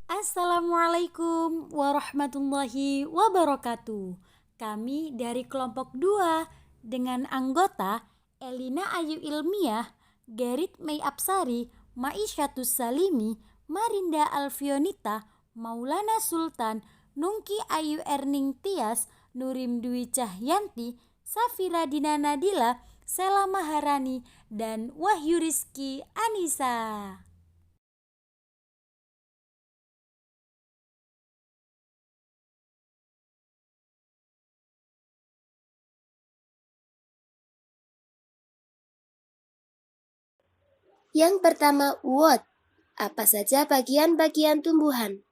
Assalamualaikum warahmatullahi wabarakatuh. Kami dari kelompok 2 dengan anggota Elina Ayu Ilmiah, Gerit Mei Apsari, Maisyatus Salimi, Marinda Alfionita, Maulana Sultan, Nungki Ayu Erning Tias, Nurim Dwi Cahyanti, Safira Dina Nadila, Sela Maharani, dan Wahyu Rizky Anissa. Yang pertama, what? Apa saja bagian-bagian tumbuhan?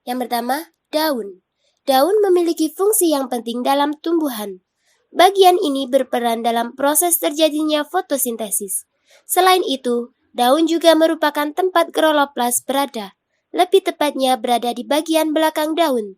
Yang pertama, daun. Daun memiliki fungsi yang penting dalam tumbuhan. Bagian ini berperan dalam proses terjadinya fotosintesis. Selain itu, daun juga merupakan tempat kloroplas berada. Lebih tepatnya berada di bagian belakang daun.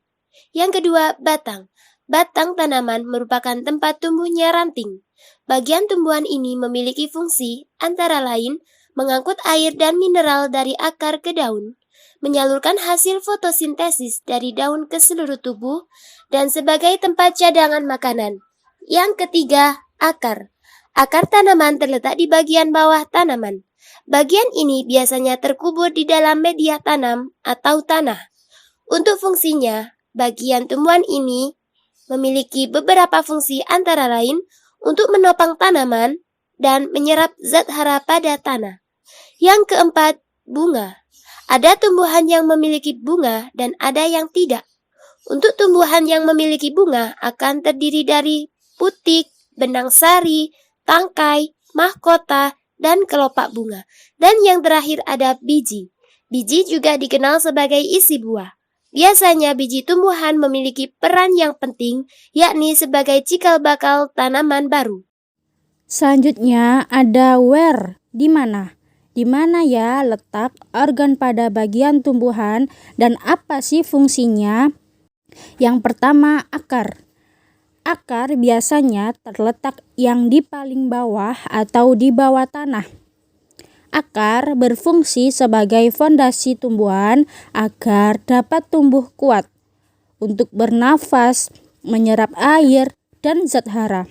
Yang kedua, batang. Batang tanaman merupakan tempat tumbuhnya ranting. Bagian tumbuhan ini memiliki fungsi antara lain mengangkut air dan mineral dari akar ke daun, menyalurkan hasil fotosintesis dari daun ke seluruh tubuh, dan sebagai tempat cadangan makanan. Yang ketiga, akar. Akar tanaman terletak di bagian bawah tanaman. Bagian ini biasanya terkubur di dalam media tanam atau tanah. Untuk fungsinya, bagian tumbuhan ini memiliki beberapa fungsi antara lain untuk menopang tanaman dan menyerap zat hara pada tanah. Yang keempat, bunga. Ada tumbuhan yang memiliki bunga dan ada yang tidak. Untuk tumbuhan yang memiliki bunga akan terdiri dari putik, benang sari, tangkai, mahkota, dan kelopak bunga. Dan yang terakhir ada biji. Biji juga dikenal sebagai isi buah. Biasanya biji tumbuhan memiliki peran yang penting, yakni sebagai cikal bakal tanaman baru. Selanjutnya ada where, di mana? Di mana ya letak organ pada bagian tumbuhan dan apa sih fungsinya? Yang pertama, akar. Akar biasanya terletak yang di paling bawah atau di bawah tanah. Akar berfungsi sebagai fondasi tumbuhan agar dapat tumbuh kuat untuk bernafas, menyerap air dan zat hara,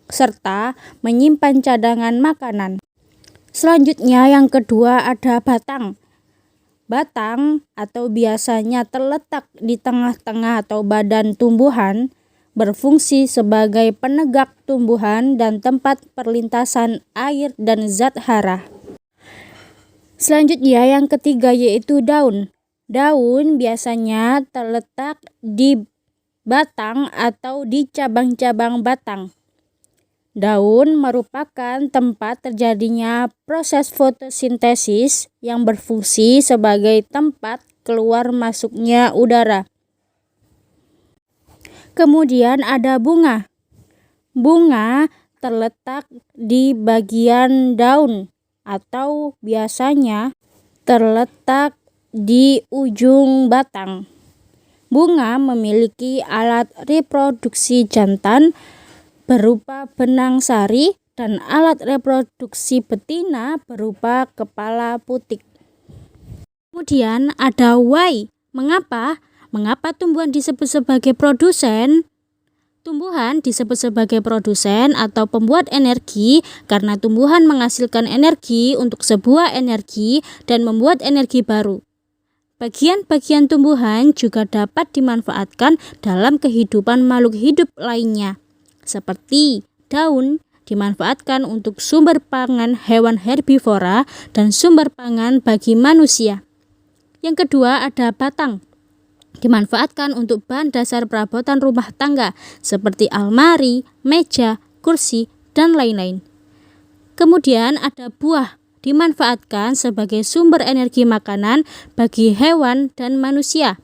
serta menyimpan cadangan makanan. Selanjutnya yang kedua ada batang. Batang atau biasanya terletak di tengah-tengah atau badan tumbuhan berfungsi sebagai penegak tumbuhan dan tempat perlintasan air dan zat hara. Selanjutnya yang ketiga yaitu daun. Daun biasanya terletak di batang atau di cabang-cabang batang. Daun merupakan tempat terjadinya proses fotosintesis yang berfungsi sebagai tempat keluar masuknya udara. Kemudian ada bunga. Bunga terletak di bagian daun atau biasanya terletak di ujung batang. Bunga memiliki alat reproduksi jantan berupa benang sari dan alat reproduksi betina berupa kepala putik. Kemudian ada why. Mengapa? Mengapa tumbuhan disebut sebagai produsen? Tumbuhan disebut sebagai produsen atau pembuat energi karena tumbuhan menghasilkan energi untuk sebuah energi dan membuat energi baru. Bagian-bagian tumbuhan juga dapat dimanfaatkan dalam kehidupan makhluk hidup lainnya, seperti daun dimanfaatkan untuk sumber pangan hewan herbivora dan sumber pangan bagi manusia. Yang kedua ada batang. Dimanfaatkan untuk bahan dasar perabotan rumah tangga seperti almari, meja, kursi, dan lain-lain. Kemudian ada buah, dimanfaatkan sebagai sumber energi makanan bagi hewan dan manusia.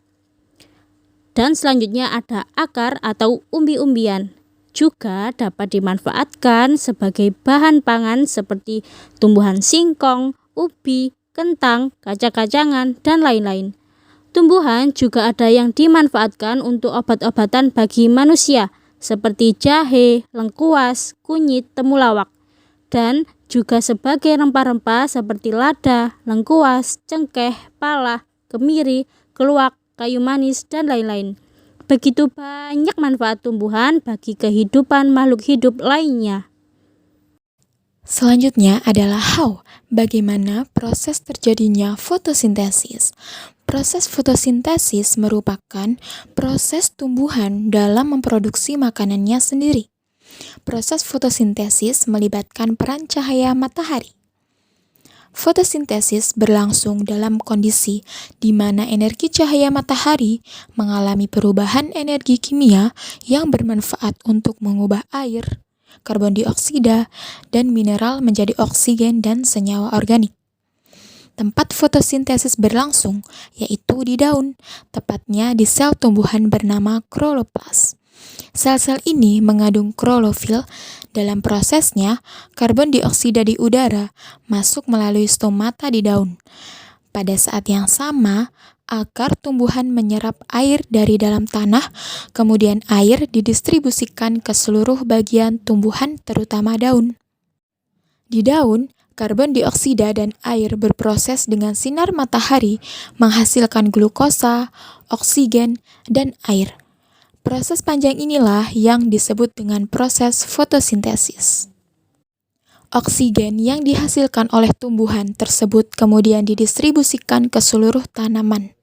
Dan selanjutnya ada akar atau umbi-umbian. Juga dapat dimanfaatkan sebagai bahan pangan seperti tumbuhan singkong, ubi, kentang, kacang-kacangan, dan lain-lain. Tumbuhan juga ada yang dimanfaatkan untuk obat-obatan bagi manusia, seperti jahe, lengkuas, kunyit, temulawak. Dan juga sebagai rempah-rempah seperti lada, lengkuas, cengkeh, pala, kemiri, keluak, kayu manis, dan lain-lain. Begitu banyak manfaat tumbuhan bagi kehidupan makhluk hidup lainnya. Selanjutnya adalah how, bagaimana proses terjadinya fotosintesis. Proses fotosintesis merupakan proses tumbuhan dalam memproduksi makanannya sendiri. Proses fotosintesis melibatkan peran cahaya matahari. Fotosintesis berlangsung dalam kondisi di mana energi cahaya matahari mengalami perubahan energi kimia yang bermanfaat untuk mengubah air, karbon dioksida, dan mineral menjadi oksigen dan senyawa organik. Tempat fotosintesis berlangsung yaitu di daun, tepatnya di sel tumbuhan bernama kloroplas. Sel-sel ini mengandung klorofil. Dalam prosesnya, karbon dioksida di udara masuk melalui stomata di daun. Pada saat yang sama, akar tumbuhan menyerap air dari dalam tanah, kemudian air didistribusikan ke seluruh bagian tumbuhan terutama daun. Di daun, karbon dioksida dan air berproses dengan sinar matahari menghasilkan glukosa, oksigen, dan air. Proses panjang inilah yang disebut dengan proses fotosintesis. Oksigen yang dihasilkan oleh tumbuhan tersebut kemudian didistribusikan ke seluruh tanaman.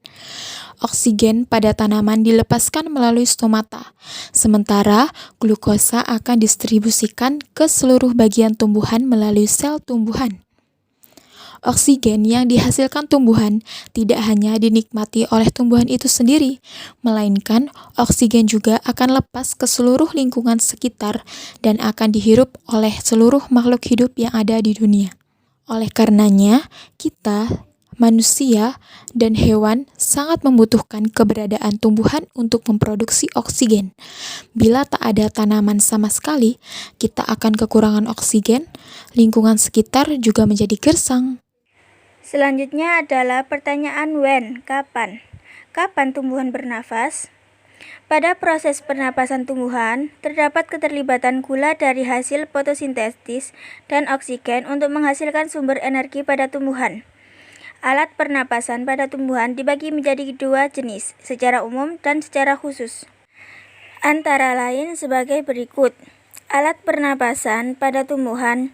Oksigen pada tanaman dilepaskan melalui stomata, sementara glukosa akan didistribusikan ke seluruh bagian tumbuhan melalui sel tumbuhan. Oksigen yang dihasilkan tumbuhan tidak hanya dinikmati oleh tumbuhan itu sendiri, melainkan oksigen juga akan lepas ke seluruh lingkungan sekitar dan akan dihirup oleh seluruh makhluk hidup yang ada di dunia. Oleh karenanya, kita, manusia, dan hewan sangat membutuhkan keberadaan tumbuhan untuk memproduksi oksigen. Bila tak ada tanaman sama sekali, kita akan kekurangan oksigen, lingkungan sekitar juga menjadi gersang. Selanjutnya adalah pertanyaan when, kapan? Kapan tumbuhan bernafas? Pada proses pernapasan tumbuhan, terdapat keterlibatan gula dari hasil fotosintesis dan oksigen untuk menghasilkan sumber energi pada tumbuhan. Alat pernapasan pada tumbuhan dibagi menjadi dua jenis, secara umum dan secara khusus. Antara lain sebagai berikut. Alat pernapasan pada tumbuhan.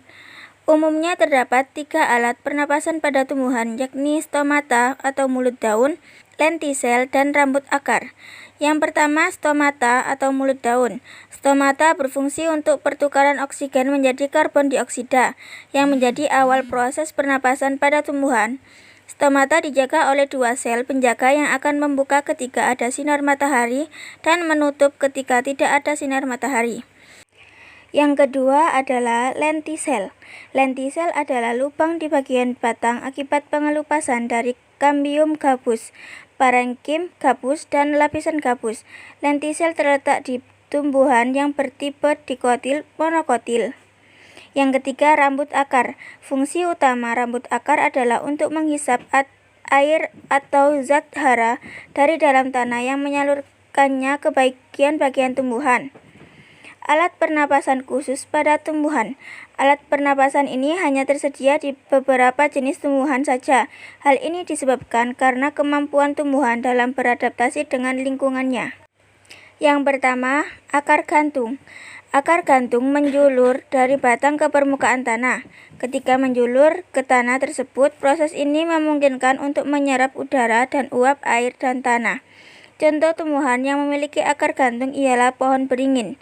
Umumnya terdapat 3 alat pernapasan pada tumbuhan, yakni stomata atau mulut daun, lentisel, dan rambut akar. Yang pertama, stomata atau mulut daun. Stomata berfungsi untuk pertukaran oksigen menjadi karbon dioksida, yang menjadi awal proses pernapasan pada tumbuhan. Stomata dijaga oleh 2 sel penjaga yang akan membuka ketika ada sinar matahari dan menutup ketika tidak ada sinar matahari. Yang kedua adalah lentisel. Lentisel adalah lubang di bagian batang akibat pengelupasan dari kambium gabus, parenkim gabus, dan lapisan gabus. Lentisel terletak di tumbuhan yang bertipe dikotil monokotil. Yang ketiga, rambut akar. Fungsi utama rambut akar adalah untuk menghisap air atau zat hara dari dalam tanah yang menyalurkannya ke bagian-bagian tumbuhan. Alat pernapasan khusus pada tumbuhan. Alat pernapasan ini hanya tersedia di beberapa jenis tumbuhan saja. Hal ini disebabkan karena kemampuan tumbuhan dalam beradaptasi dengan lingkungannya. Yang pertama, akar gantung. Akar gantung menjulur dari batang ke permukaan tanah. Ketika menjulur ke tanah tersebut, proses ini memungkinkan untuk menyerap udara dan uap air dan tanah. Contoh tumbuhan yang memiliki akar gantung ialah pohon beringin.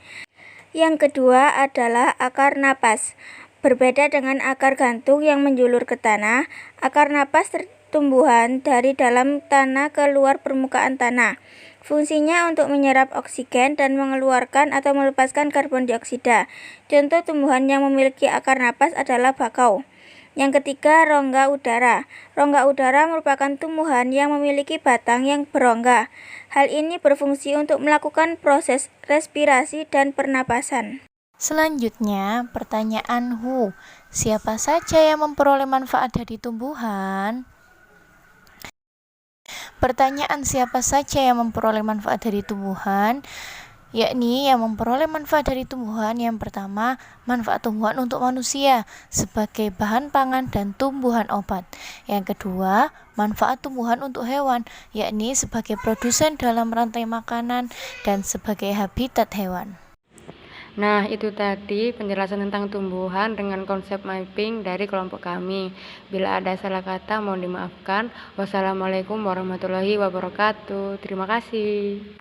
Yang kedua adalah akar napas. Berbeda dengan akar gantung yang menjulur ke tanah, akar napas tumbuhan dari dalam tanah ke luar permukaan tanah. Fungsinya untuk menyerap oksigen dan mengeluarkan atau melepaskan karbon dioksida. Contoh tumbuhan yang memiliki akar napas adalah bakau. Yang ketiga, rongga udara. Rongga udara merupakan tumbuhan yang memiliki batang yang berongga. Hal ini berfungsi untuk melakukan proses respirasi dan pernapasan. Selanjutnya, pertanyaan who. Siapa saja yang memperoleh manfaat dari tumbuhan? Pertanyaan siapa saja yang memperoleh manfaat dari tumbuhan? yakni yang memperoleh manfaat dari tumbuhan. Yang pertama, manfaat tumbuhan untuk manusia sebagai bahan pangan dan tumbuhan obat. Yang kedua, manfaat tumbuhan untuk hewan, yakni sebagai produsen dalam rantai makanan dan sebagai habitat hewan. Nah, itu tadi penjelasan tentang tumbuhan dengan konsep mapping dari kelompok kami. Bila ada salah kata, mohon dimaafkan. Wassalamualaikum warahmatullahi wabarakatuh. Terima kasih.